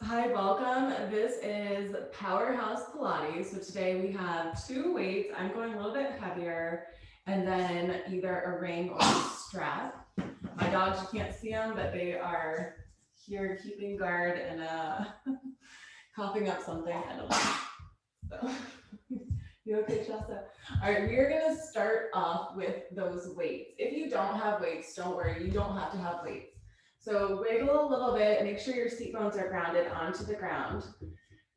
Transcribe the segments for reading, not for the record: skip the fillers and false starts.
Hi, welcome. This is Powerhouse Pilates. So today we have two weights. I'm going a little bit heavier, and then either a ring or a strap. My dogs, you can't see them, but they are here keeping guard and coughing up something. I don't know. So, you okay, Shasta? All right, we are gonna start off with those weights. If you don't have weights, don't worry, you don't have to have weights. So wiggle a little bit, make sure your seat bones are grounded onto the ground.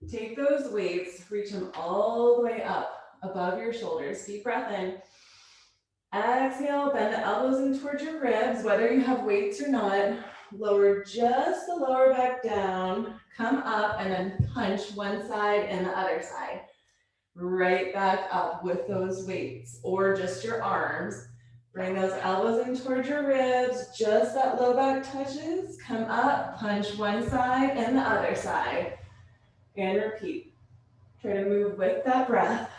Take those weights, reach them all the way up above your shoulders. Deep breath in. Exhale, bend the elbows in towards your ribs, whether you have weights or not. Lower just the lower back down, come up and then punch one side and the other side. Right back up with those weights or just your arms. Bring those elbows in towards your ribs, just that low back touches. Come up, punch one side and the other side. And repeat. Try to move with that breath.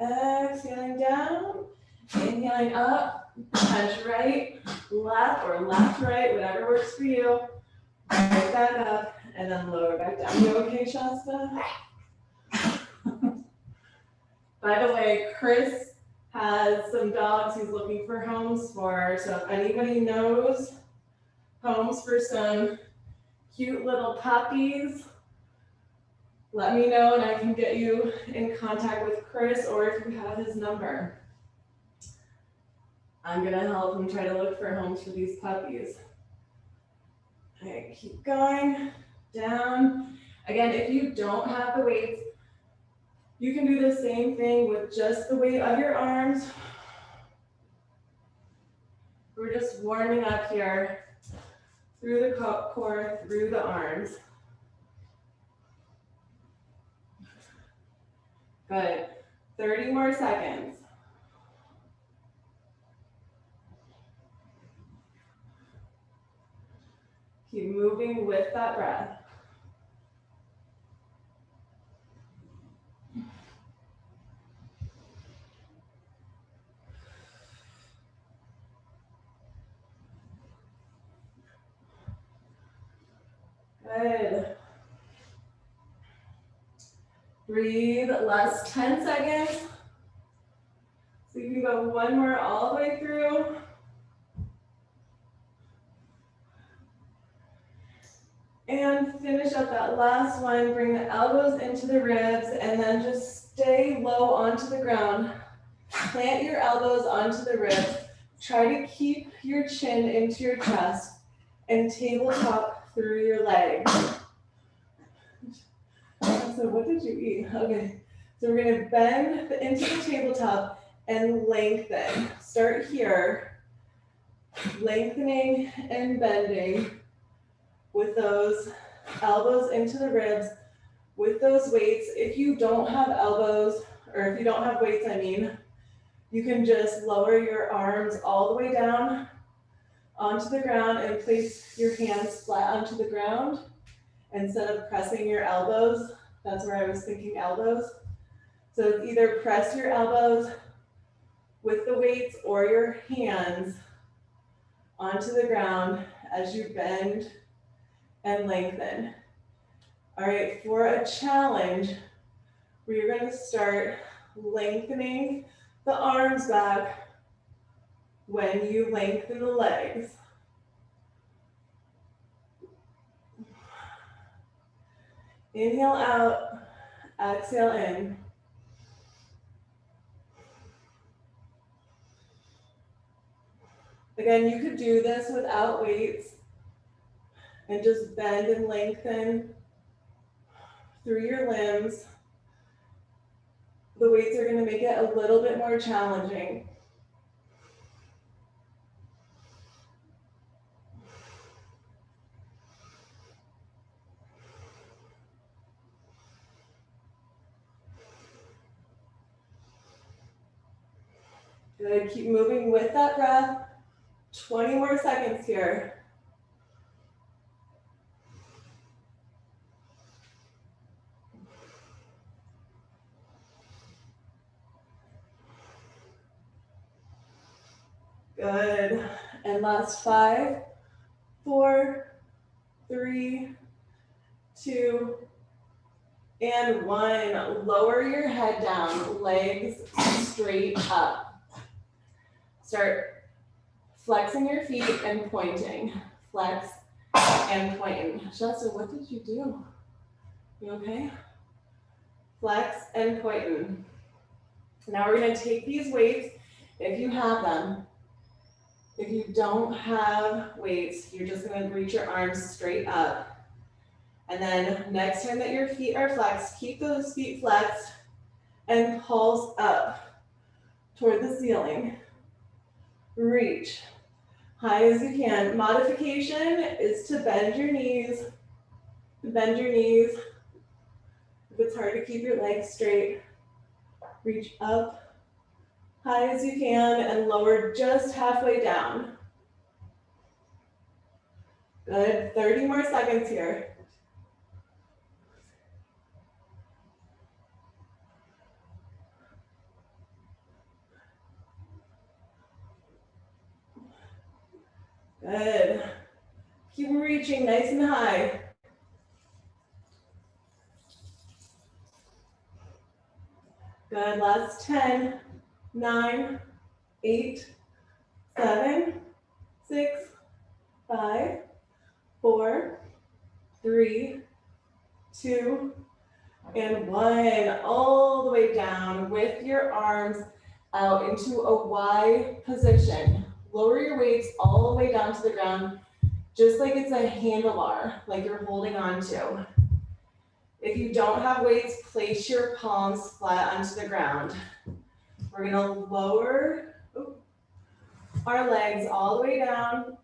Exhaling down, inhaling up, punch right, left, or left, right, whatever works for you. Right back up, and then lower back down. You okay, Shasta? By the way, Chris has some dogs he's looking for homes for. So if anybody knows homes for some cute little puppies, let me know and I can get you in contact with Chris, or if you have his number. I'm gonna help him try to look for homes for these puppies. All right, keep going, down. Again, if you don't have the weights, you can do the same thing with just the weight of your arms. We're just warming up here through the core, through the arms. Good. 30 more seconds. Keep moving with that breath. Good. Breathe, last 10 seconds. So you can go one more all the way through. And finish up that last one. Bring the elbows into the ribs and then just stay low onto the ground. Plant your elbows onto the ribs. Try to keep your chin into your chest and tabletop through your legs. So what did you eat? Okay, so we're gonna bend into the tabletop and lengthen. Start here, lengthening and bending with those elbows into the ribs, with those weights. If you don't have elbows, or if you don't have weights, I mean, you can just lower your arms all the way down onto the ground and place your hands flat onto the ground instead of pressing your elbows. That's where I was thinking elbows. So either press your elbows with the weights or your hands onto the ground as you bend and lengthen. All right, for a challenge, we're going to start lengthening the arms back when you lengthen the legs. Inhale out, exhale in. Again, you could do this without weights and just bend and lengthen through your limbs. The weights are going to make it a little bit more challenging. Good, keep moving with that breath. 20 more seconds here. Good, and last 5, 4, 3, 2, and 1. Lower your head down, legs straight up. Start flexing your feet and pointing. Flex and pointing. Shasta, what did you do? You okay? Flex and pointing. Now we're going to take these weights, if you have them. If you don't have weights, you're just going to reach your arms straight up. And then next time that your feet are flexed, keep those feet flexed and pulse up toward the ceiling. Reach high as you can. Modification is to bend your knees. Bend your knees. If it's hard to keep your legs straight, reach up high as you can and lower just halfway down. Good, 30 more seconds here. Good. Keep reaching nice and high. Good, last 10, 9, 8, 7, 6, 5, 4, 3, 2, and 1. All the way down with your arms out into a Y position. Lower your weights all the way down to the ground, just like it's a handlebar, like you're holding on to. If you don't have weights, place your palms flat onto the ground. We're gonna lower our legs all the way down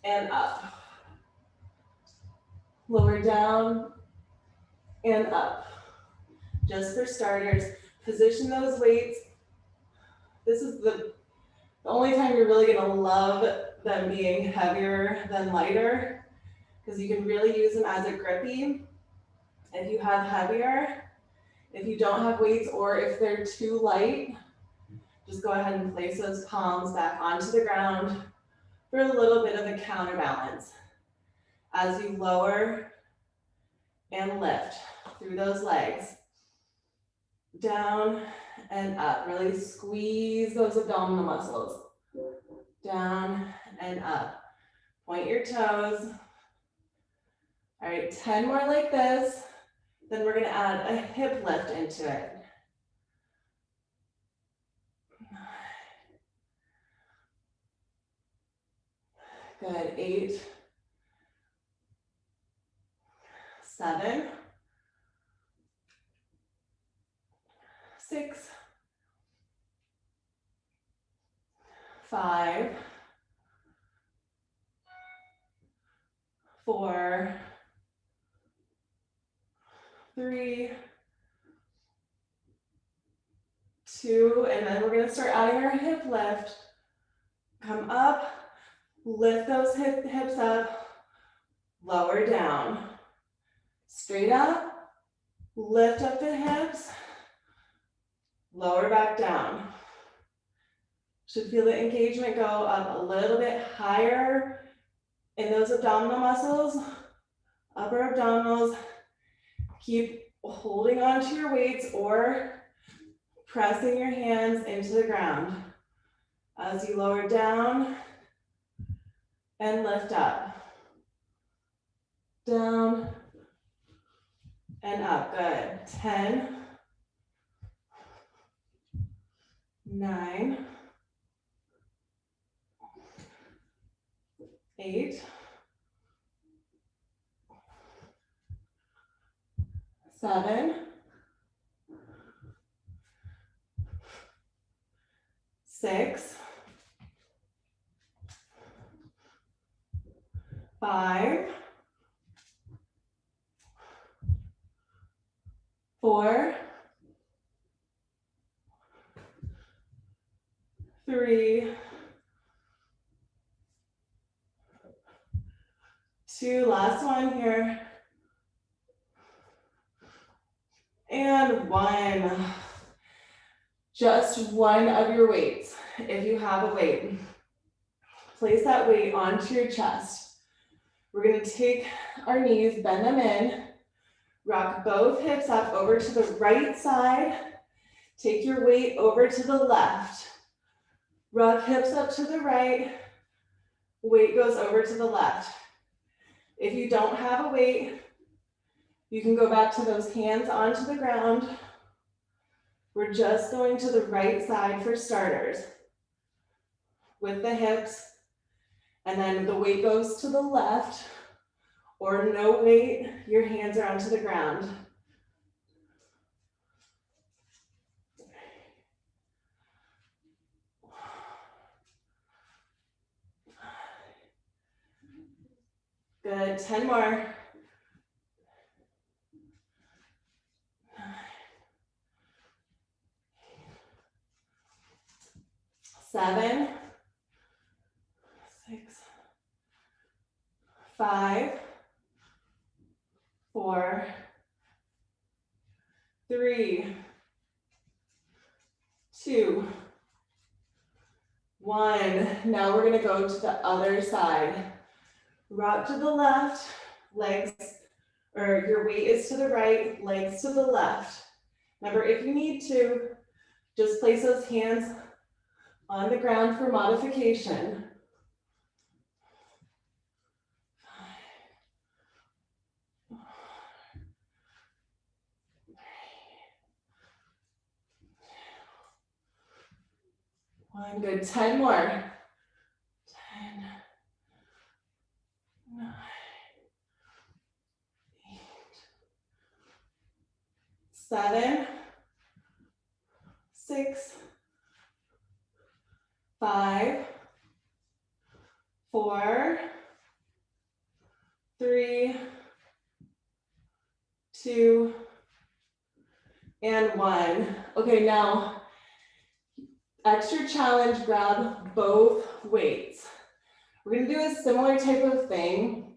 and up. Lower down and up. Just for starters, position those weights. This is the only time you're really gonna love them being heavier than lighter, because you can really use them as a grippy. If you have heavier, if you don't have weights, or if they're too light, just go ahead and place those palms back onto the ground for a little bit of a counterbalance as you lower and lift through those legs. Down and up. Really squeeze those abdominal muscles. Down and up. Point your toes. All right, 10 more like this. Then we're going to add a hip lift into it. Good. 8, 7, 6, 5, 4, 3, 2, and then we're going to start adding our hip lift. Come up, lift those hips up, lower down. Straight up, lift up the hips, lower back down. Should feel the engagement go up a little bit higher in those abdominal muscles, upper abdominals. Keep holding on to your weights or pressing your hands into the ground as you lower down and lift up. Down and up. Good. 10, 9, 8, 7, 6, 5, 4, 3, 2, last one here, and 1. Just one of your weights. If you have a weight, place that weight onto your chest. We're gonna take our knees, bend them in, rock both hips up over to the right side. Take your weight over to the left. Rock hips up to the right, weight goes over to the left. If you don't have a weight, you can go back to those hands onto the ground. We're just going to the right side for starters with the hips, and then the weight goes to the left, or no weight, your hands are onto the ground. Good, 10 more. 7, 6, 5, 4, 3, 2, 1. Now we're gonna go to the other side. Rock to the left, legs, or your weight is to the right, legs to the left. Remember, if you need to, just place those hands on the ground for modification. 1, good, 10 more. 10, 9, 8, 7, 6, 5, 4, 3, 2, and 1. Okay, now, extra challenge, grab both weights. We're gonna do a similar type of thing.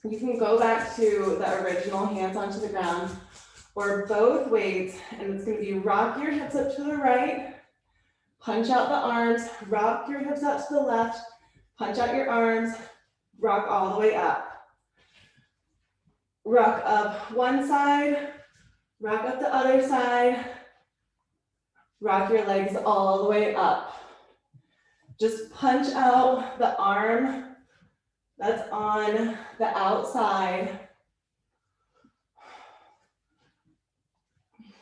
You can go back to the original hands onto the ground, or both weights, and it's gonna be rock your hips up to the right, punch out the arms, rock your hips out to the left, punch out your arms, rock all the way up. Rock up one side, rock up the other side, rock your legs all the way up. Just punch out the arm that's on the outside.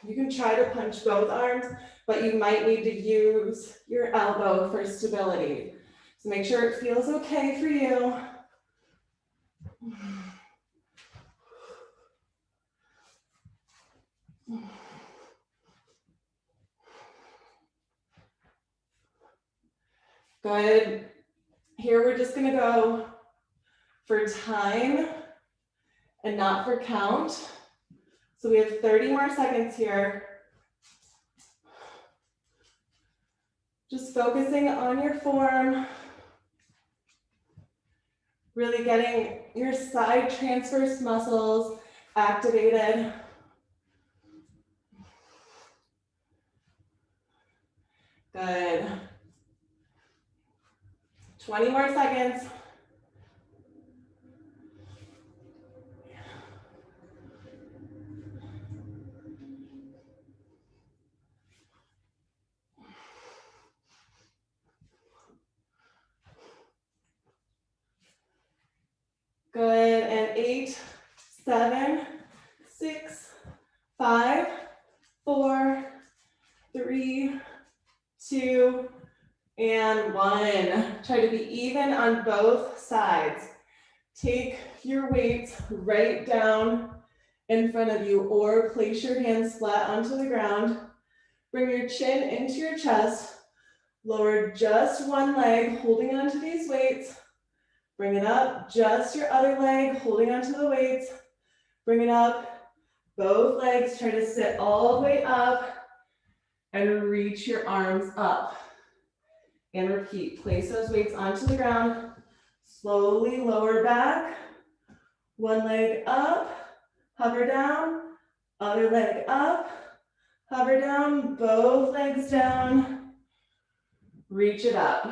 You can try to punch both arms, but you might need to use your elbow for stability. So make sure it feels okay for you. Good. Here we're just gonna go for time and not for count. So we have 30 more seconds here. Just focusing on your form. Really getting your side transverse muscles activated. Good. 20 more seconds. Good, and 8, 7, 6, 5, 4, 3, 2, and 1. Try to be even on both sides. Take your weights right down in front of you, or place your hands flat onto the ground. Bring your chin into your chest. Lower just one leg, holding onto these weights. Bring it up, just your other leg, holding onto the weights. Bring it up, both legs, try to sit all the way up and reach your arms up. And repeat, place those weights onto the ground. Slowly lower back, one leg up, hover down, other leg up, hover down, both legs down, reach it up,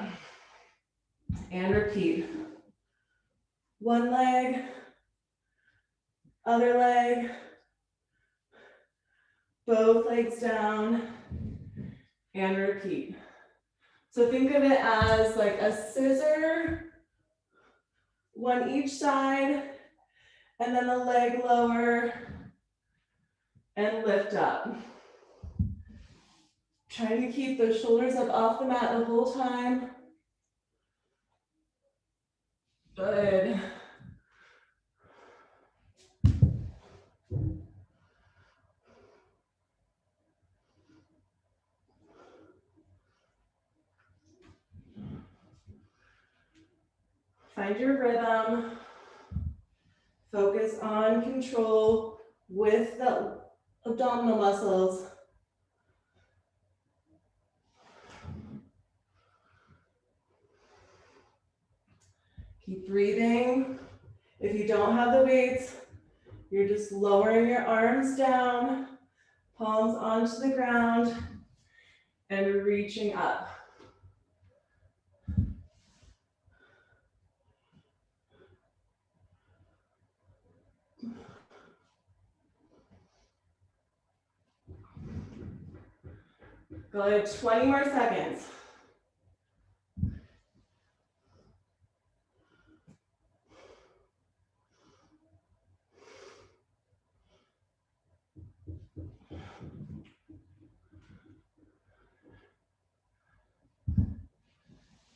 and repeat. One leg, other leg, both legs down, and repeat. So think of it as like a scissor, one each side, and then the leg lower and lift up. Try to keep the shoulders up off the mat the whole time. Good. Find your rhythm. Focus on control with the abdominal muscles. Keep breathing. If you don't have the weights, you're just lowering your arms down, palms onto the ground, and reaching up. Good, 20 more seconds.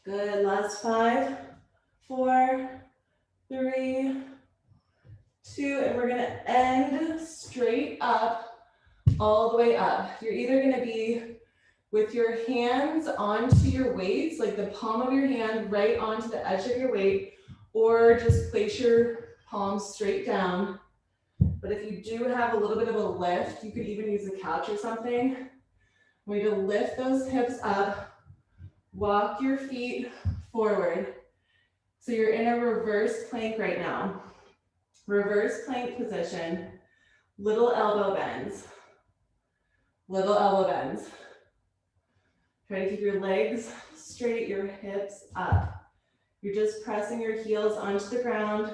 Good, last 5, 4, 3, 2, and we're gonna end straight up, all the way up. You're either gonna be with your hands onto your weights, like the palm of your hand right onto the edge of your weight, or just place your palms straight down. But if you do have a little bit of a lift, you could even use a couch or something. We need to lift those hips up, walk your feet forward. So you're in a reverse plank right now. Reverse plank position, little elbow bends, little elbow bends. Try to keep your legs straight, your hips up. You're just pressing your heels onto the ground.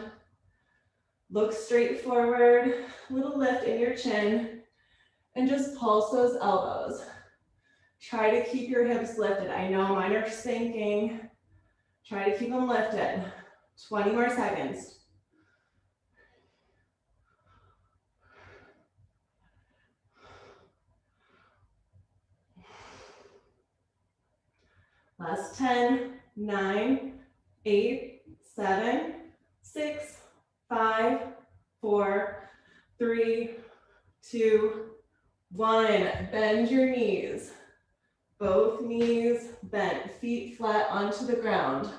Look straight forward, little lift in your chin, and just pulse those elbows. Try to keep your hips lifted. I know mine are sinking. Try to keep them lifted. 20 more seconds. Last 10, 9, 8, 7, 6, 5, 4, 3, 2, 1. Bend your knees. Both knees bent, feet flat onto the ground.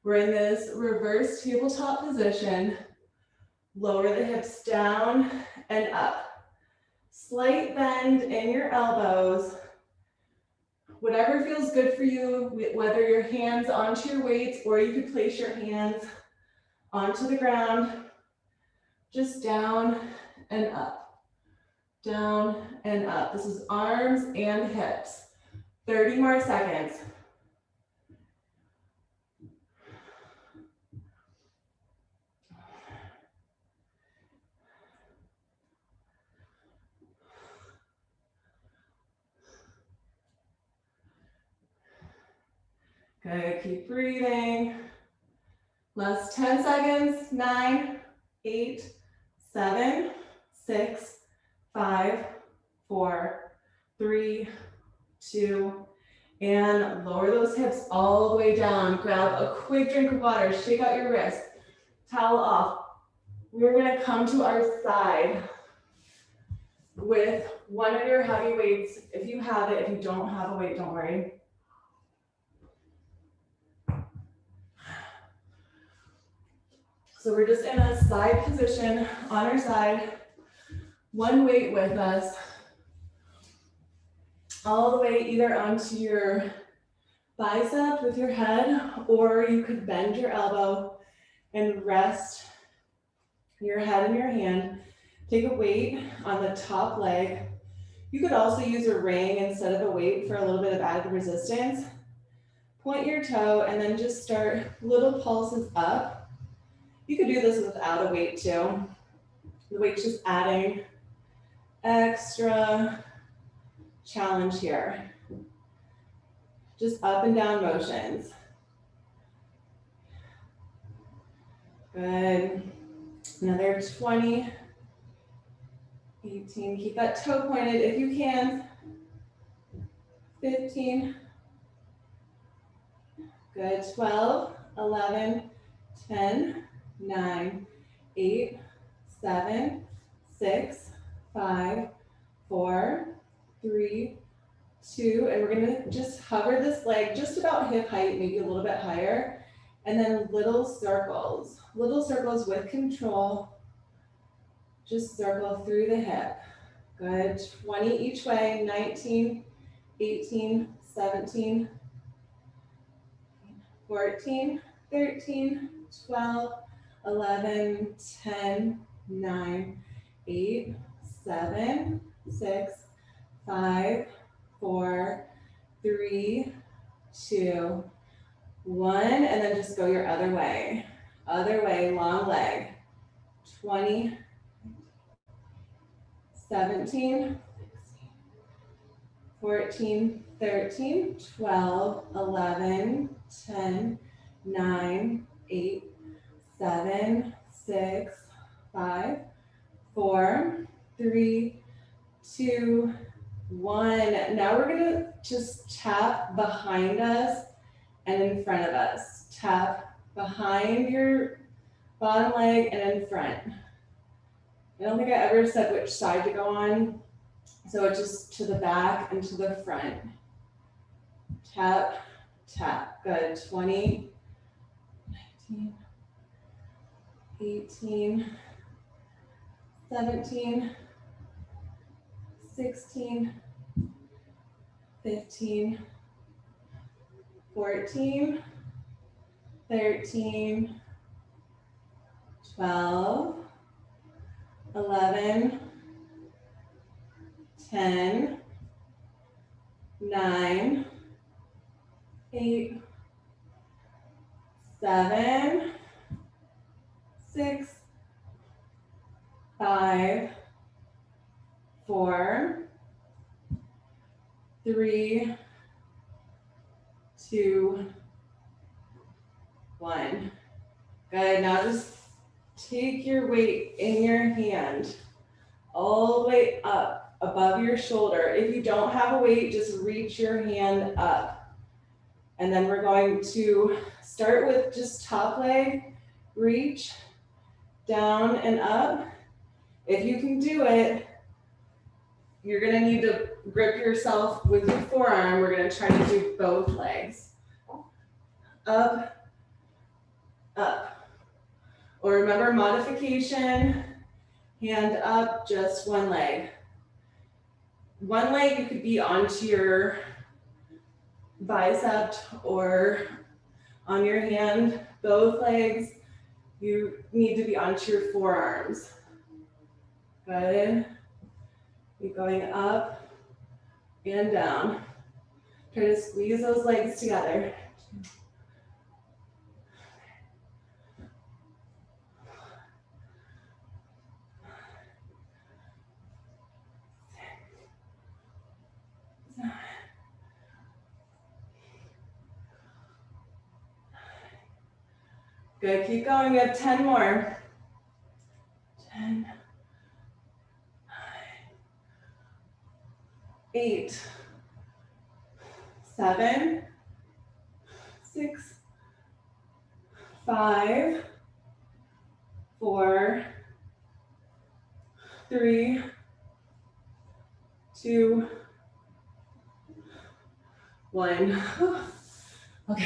We're in this reverse tabletop position. Lower the hips down and up. Slight bend in your elbows. Whatever feels good for you, whether your hands onto your weights or you could place your hands onto the ground, just down and up, down and up. This is arms and hips. 30 more seconds. Good, keep breathing. Last 10 seconds. 9, 8, 7, 6, 5, 4, 3, 2, and lower those hips all the way down. Grab a quick drink of water, shake out your wrist, towel off. We're gonna come to our side with one of your heavy weights. If you have it, if you don't have a weight, don't worry. So we're just in a side position on our side, one weight with us, all the way either onto your bicep with your head, or you could bend your elbow and rest your head in your hand. Take a weight on the top leg. You could also use a ring instead of a weight for a little bit of added resistance. Point your toe and then just start little pulses up You could do this without a weight too. The weight's just adding extra challenge here. Just up and down motions. Good. Another 20, 18. Keep that toe pointed if you can. 15. Good. 12, 11, 10, 9, 8, 7, 6, 5, 4, 3, 2, and we're gonna just hover this leg just about hip height, maybe a little bit higher, and then little circles with control. Just circle through the hip. Good. 20 each way. 19, 18, 17, 14, 13, 12, 11, 10, 9, 8, 7, 6, 5, 4, 3, 2, 1, and then just go your other way. Other way, long leg. 20, 17, 14, 13, 12, 11, 10, 9, 8, 7, 6, 5, 4, 3, 2, 1. Now we're gonna just tap behind us and in front of us. Tap behind your bottom leg and in front. I don't think I ever said which side to go on, so it's just to the back and to the front. Tap, tap. Good. 20, 19, 18, 17, 16, 15, 14, 13, 12, 11, 10, 9, 8, 7, 6, 5, 4, 3, 2, 1. Good. Now just take your weight in your hand all the way up above your shoulder. If you don't have a weight, just reach your hand up. And then we're going to start with just top leg, reach down and up. If you can do it, you're gonna need to grip yourself with your forearm. We're gonna try to do both legs. Up, up. Or remember, modification, hand up, just one leg. One leg you could be onto your bicep or on your hand. Both legs, you need to be onto your forearms. Good. Keep going up and down. Try to squeeze those legs together. Good, keep going, we have 10 more. 10, 9, 8, 7, 6, 5, 4, 3, 2, 1. Okay.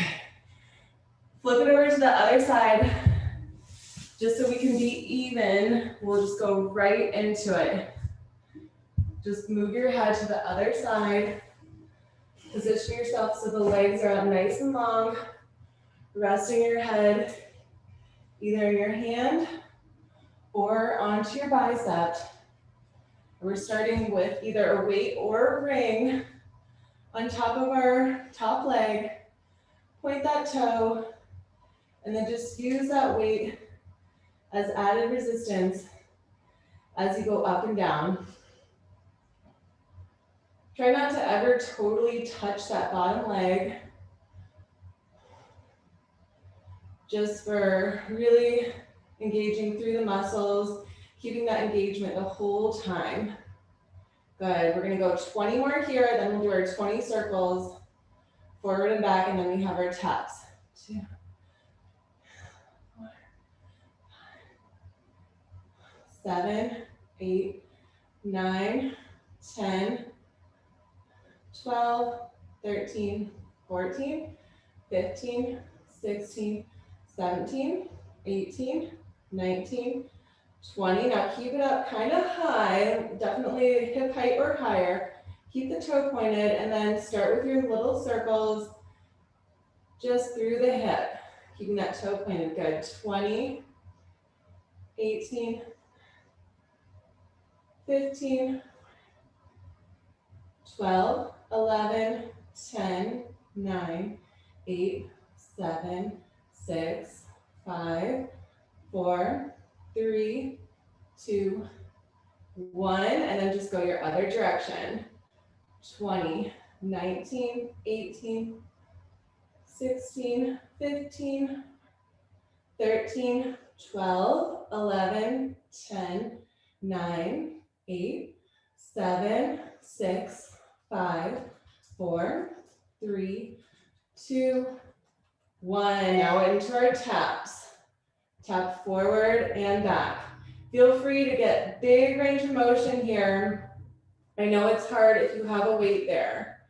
Flip it over to the other side, just so we can be even. We'll just go right into it. Just move your head to the other side. Position yourself so the legs are up nice and long. Resting your head either in your hand or onto your bicep. We're starting with either a weight or a ring on top of our top leg. Point that toe. And then just use that weight as added resistance as you go up and down. Try not to ever totally touch that bottom leg, just for really engaging through the muscles, keeping that engagement the whole time. Good, we're gonna go 20 more here, then we'll do our 20 circles, forward and back, and then we have our taps. 2, 4, 7, 8, 9, 10, 12, 13, 14, 15, 16, 17, 18, 19, 20. Now keep it up kind of high, definitely hip height or higher. Keep the toe pointed and then start with your little circles just through the hip. Keeping that toe pointed, good. 20, 18, 15, 12, 11, 10, 9, 8, 7, 6, 5, 4, 3, 2, 1, and then just go your other direction. 20, 19, 18, 16, 15, 13, 12, 11, 10, 9, 8, 7, 6, 5, 4, 3, 2, 1. Now into our taps. Tap forward and back. Feel free to get big range of motion here. I know it's hard if you have a weight there.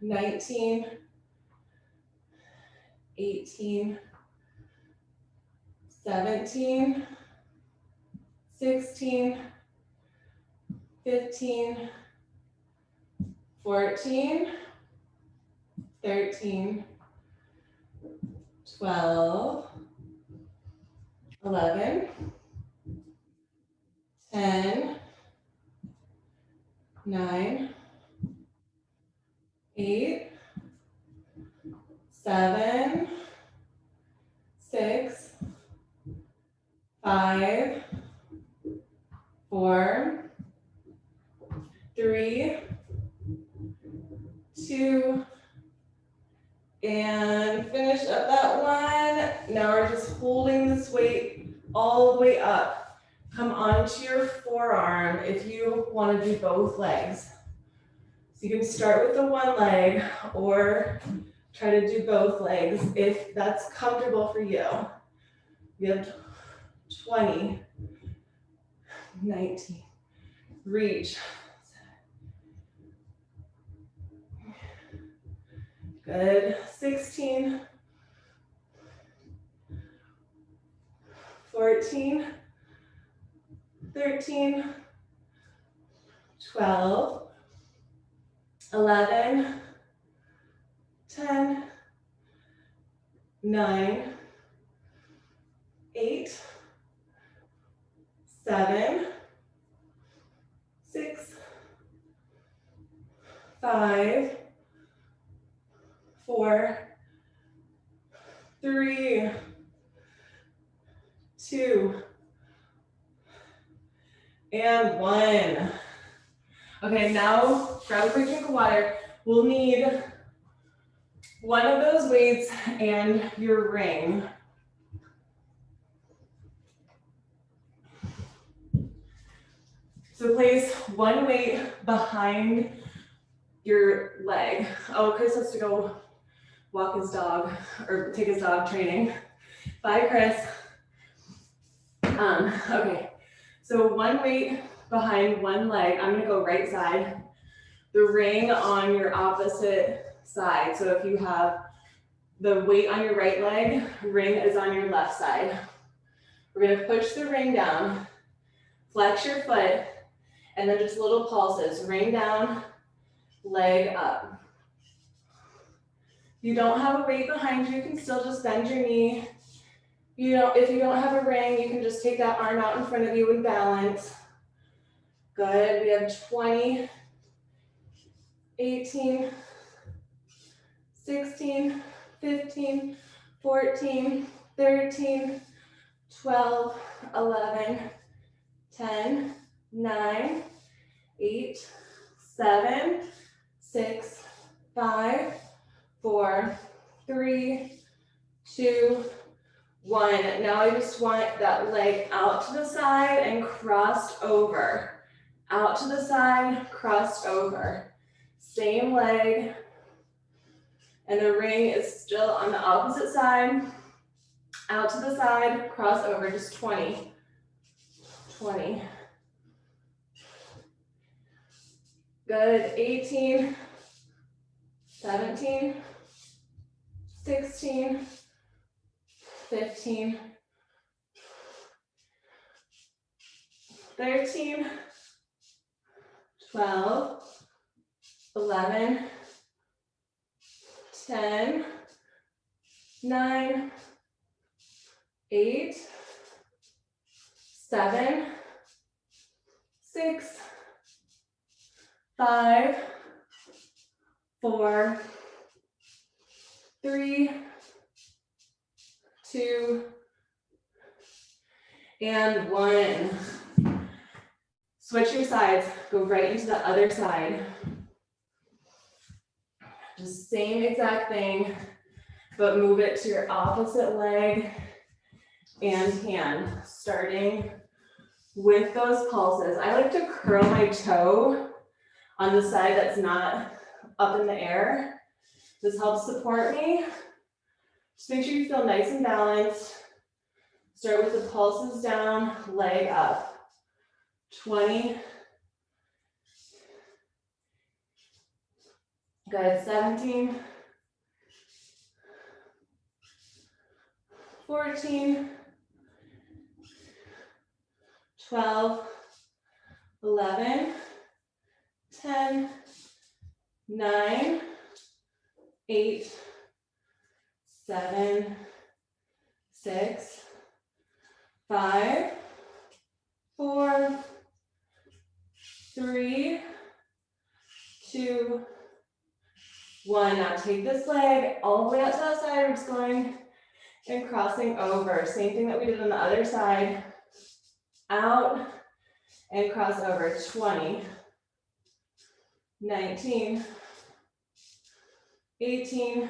19, 18, 17, 16, 15, 14, 13, 12, 11, 10, 9, 8, 7, 6, 5, 4, 3, 2, and finish up that one. Now we're just holding this weight all the way up. Come onto your forearm if you want to do both legs. So you can start with the one leg or try to do both legs if that's comfortable for you. We have 20, 19, reach. Good, 16, 14, 13, 12, 11, 10, 9, 8, 7, 6, 5, 4, 3, 2, and 1. Okay, now grab a quick drink of water. We'll need one of those weights and your ring. So place one weight behind your leg. Oh, Chris has to go walk his dog or take his dog training. Bye, Chris. Okay, so one weight behind one leg. I'm gonna go right side. The ring on your opposite side. So if you have the weight on your right leg, ring is on your left side. We're gonna push the ring down, flex your foot, and then just little pulses. Ring down, leg up. If you don't have a weight behind you, you can still just bend your knee. If you don't have a ring, you can just take that arm out in front of you and balance. Good, we have 20, 18, 16, 15, 14, 13, 12, 11, 10, 9, 8, 7, 6, 5, 4, 3, 2, 1. Now I just want that leg out to the side and crossed over. Out to the side, crossed over. Same leg. And the ring is still on the opposite side. Out to the side, cross over, just 20. 20. Good, 18, 17, 16, 15, 13, 12, 11, 10, 9, 8, 7, 6, 5, 4, 3, 2, and 1. Switch your sides, go right into the other side. Just same exact thing, but move it to your opposite leg and hand, starting with those pulses. I like to curl my toe on the side that's not up in the air. This helps support me. Just make sure you feel nice and balanced. Start with the pulses down, leg up. 20. Good, 17. 14. 12. 11. 10. 9. 8. 7. 6. 5. 4. 3, 2, 1. Now take this leg all the way out to the side. We're just going and crossing over. Same thing that we did on the other side. Out and cross over. 20, 19, 18,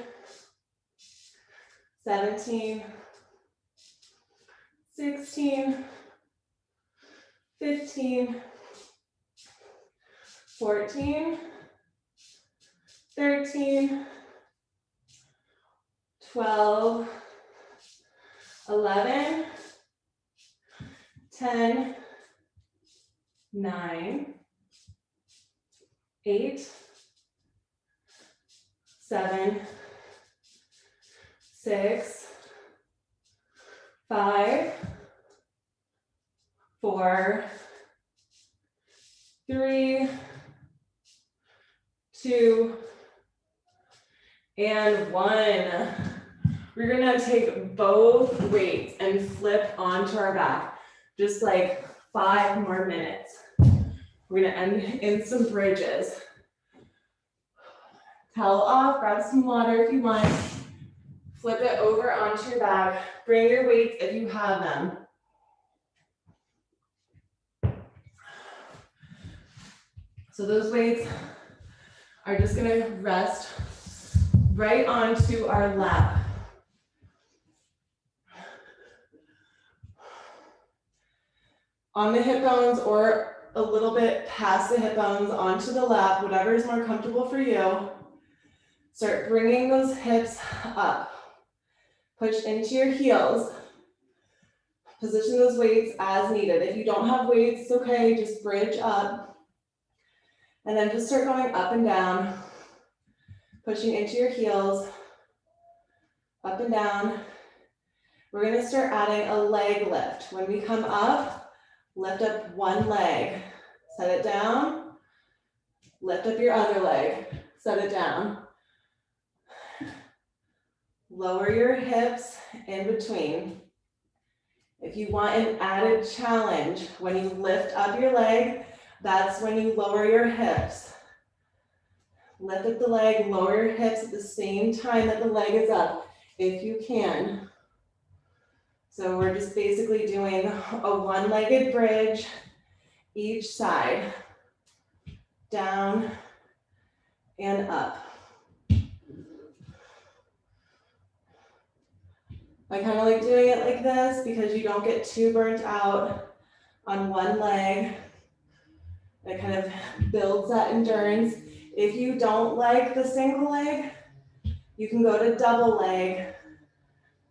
17, 16, 15, 14, 13, 12, 11, 10, 9, 8, 7, 6, 5, 4, 3, 2, and 1. We're gonna take both weights and flip onto our back. Just like 5 more minutes. We're gonna end in some bridges. Towel off, grab some water if you want. Flip it over onto your back. Bring your weights if you have them. So those weights are just gonna rest right onto our lap. On the hip bones or a little bit past the hip bones onto the lap, whatever is more comfortable for you. Start bringing those hips up. Push into your heels. Position those weights as needed. If you don't have weights, it's okay, just bridge up. And then just start going up and down. Pushing into your heels. Up and down. We're gonna start adding a leg lift. When we come up, lift up one leg. Set it down. Lift up your other leg. Set it down. Lower your hips in between. If you want an added challenge, when you lift up your leg, that's when you lower your hips. Lift up the leg, lower your hips at the same time that the leg is up, if you can. So we're just basically doing a one-legged bridge each side, down and up. I kind of like doing it like this because you don't get too burnt out on one leg. It kind of builds that endurance. If you don't like the single leg, you can go to double leg,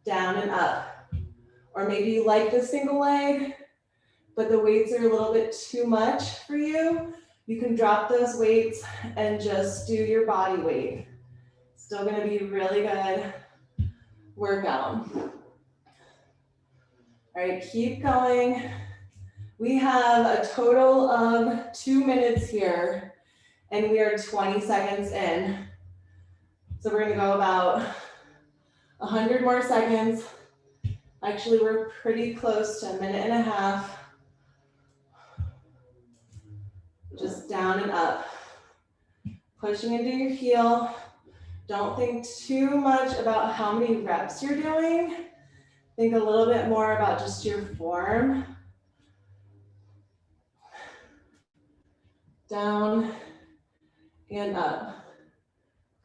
down and up. Or maybe you like the single leg, but the weights are a little bit too much for you. You can drop those weights and just do your body weight. Still gonna be really good workout. All right, keep going. We have a total of 2 minutes here, and we are 20 seconds in. So we're gonna go about 100 more seconds. Actually, we're pretty close to a minute and a half. Just down and up. Pushing into your heel. Don't think too much about how many reps you're doing. Think a little bit more about just your form. Down and up.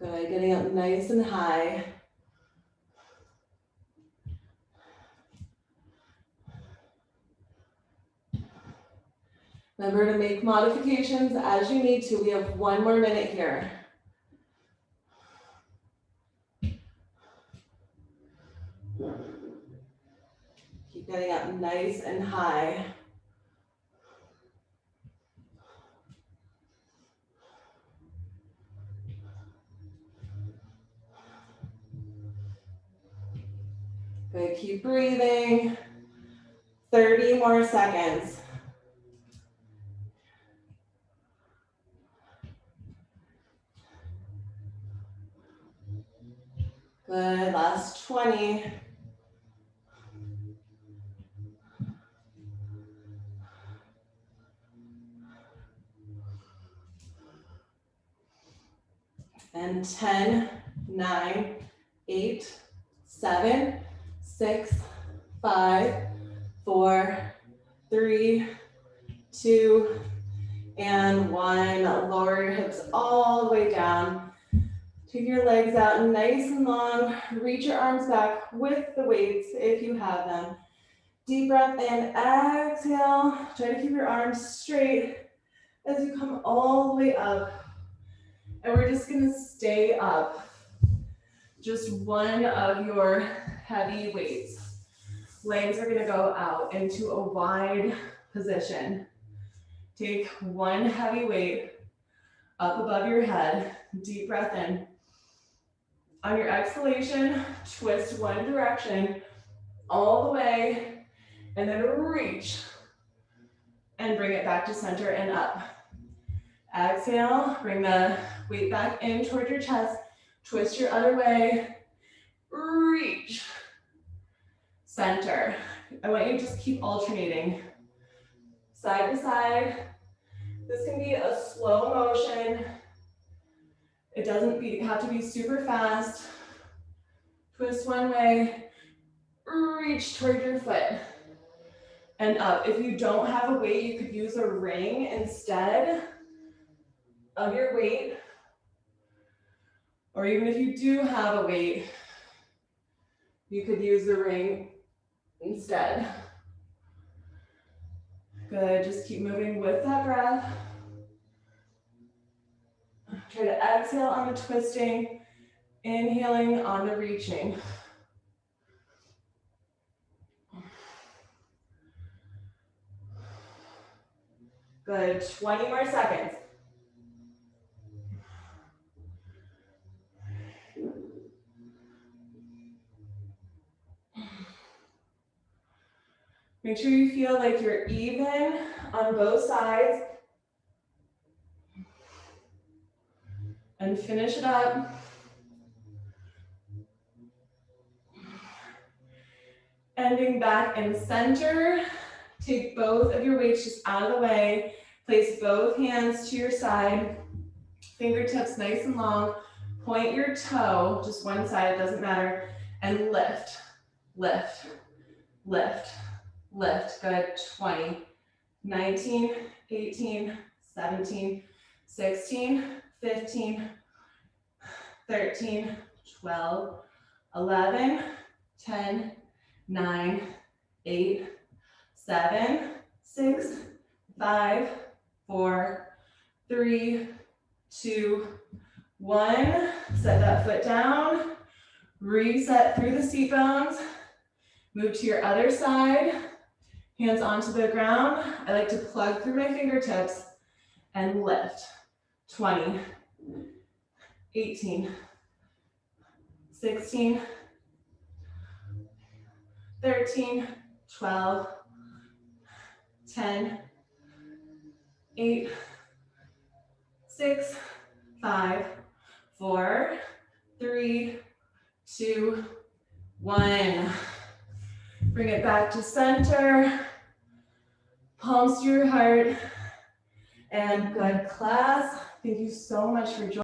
Good, getting up nice and high. Remember to make modifications as you need to. We have 1 more minute here. Keep getting up nice and high. Good, keep breathing. 30 more seconds. Good, last 20. And 10, 9, 8, 7, 6, 5, 4, 3, 2, and 1. Lower your hips all the way down. Take your legs out nice and long. Reach your arms back with the weights if you have them. Deep breath in, exhale. Try to keep your arms straight as you come all the way up. And we're just gonna stay up. Just one of your heavy weights. Legs are gonna go out into a wide position. Take one heavy weight up above your head. Deep breath in. On your exhalation, twist one direction all the way, and then reach and bring it back to center and up. Exhale, bring the weight back in toward your chest, twist your other way, reach, center. I want you to just keep alternating side to side. This can be a slow motion. It doesn't have to be super fast. Twist one way, reach toward your foot, and up. If you don't have a weight, you could use a ring instead of your weight. Or even if you do have a weight, you could use the ring instead. Good, just keep moving with that breath. Try to exhale on the twisting, inhaling on the reaching. Good, 20 more seconds. Make sure you feel like you're even on both sides. And finish it up. Ending back in center. Take both of your weights just out of the way. Place both hands to your side. Fingertips nice and long. Point your toe, just one side, it doesn't matter. And lift, lift. lift, lift, good, 20, 19, 18, 17, 16, 15, 13, 12, 11, 10, 9, 8, 7, 6, 5, 4, 3, 2, 1. Set that foot down, reset through the seat bones, move to your other side, hands onto the ground. I like to plug through my fingertips and lift. 20, 18, 16, 13, 12, 10, 8, 6, 5, 4, 3, 2, 1. Bring it back to center. Palms to your heart. And good class. Thank you so much for joining.